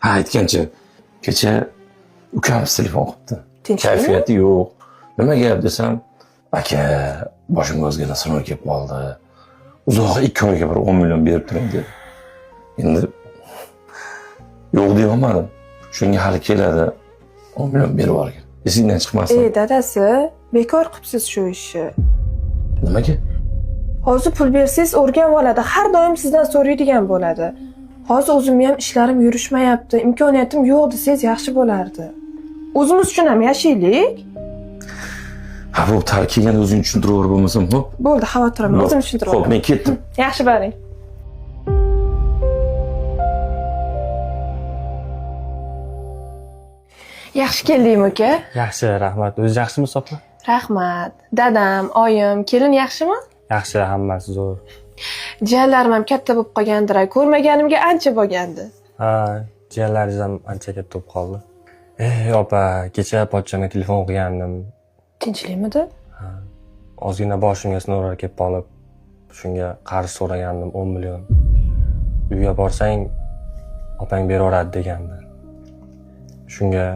Ha, aytgancha, kecha ukamiz telefon qilibdi. Tinchlikmi? Kayfiyati yo'q. Nima gap desam, aka, boshimga o'zgina sinov kelib qoldi. Uzoq 2 oyga bir 10 million berib turing dedi. Endi yo'q deyolmadim. Shunga hali keladi. 10 million berib yuborgan. Esingdan chiqmasin. Dadasi, bekor qilibsiz shu ishni. Nimaga? Hozir pul bersangiz o'rganib oladi. Har doim sizdan so'raydigan bo'ladi. Hozir o'zimni ham ishlarim yurishmayapti, imkoniyatim yo'q desangiz yaxshi bo'lardi. O'zimiz uchun ham yashaylik. Ha, bu kelganda o'zing tushuntirib bo'lmasam, xo'p? Bo'ldi, xavotir olmang, o'zim tushuntirib Xo'p, men ketdim. Yaxshi boring. Yaxshi keldingmi, uka? Yaxshi, rahmat. O'zingiz yaxshimisiz, opa? Rahmat. Dadam, oyim, kelin yaxshimi? Yaxshi, hammasi zo'r. Jiyanlarim ham katta bo'lib qolgandir. Ko'rmaganimga ancha bo'lgandi. Ha, jiyanlaringiz ham ancha katta bo'lib qoldi. Opa, kecha pochchamga telefon qilgandim. Tinchlikmidi? Ozgina boshimga sinovlar kelib qolib, shunga qarz so'ragandim, 10 million. Uyga borsang, opang beraveradi degandi. Shunga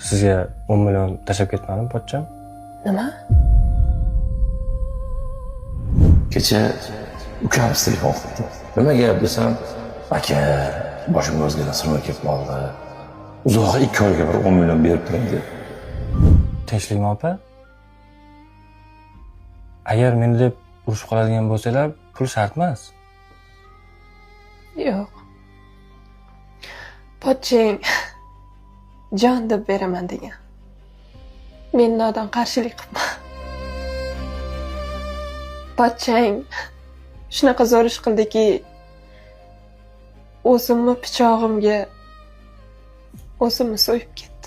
sizga 10 million tashlab ketmadim, pochcham. Nima? Kecha ukamiz telefon qilibdi. Nima gap desam, aka, boshimga o'zgina sinov kelib qoldi. Uzoq 2 oyga bir 10 million berib turing dedi. Tinchlikmi, opa? Agar meni deb urushib qoladigan bo'lsalar, pul shart emas. Yo'q. Pochchang jon deb beraman degan. Men nodon qarshilik qilman. Pochchang shunaqa zo'rish qildiki, o'zimni pichog'imga o'zimni so'yib ketdi.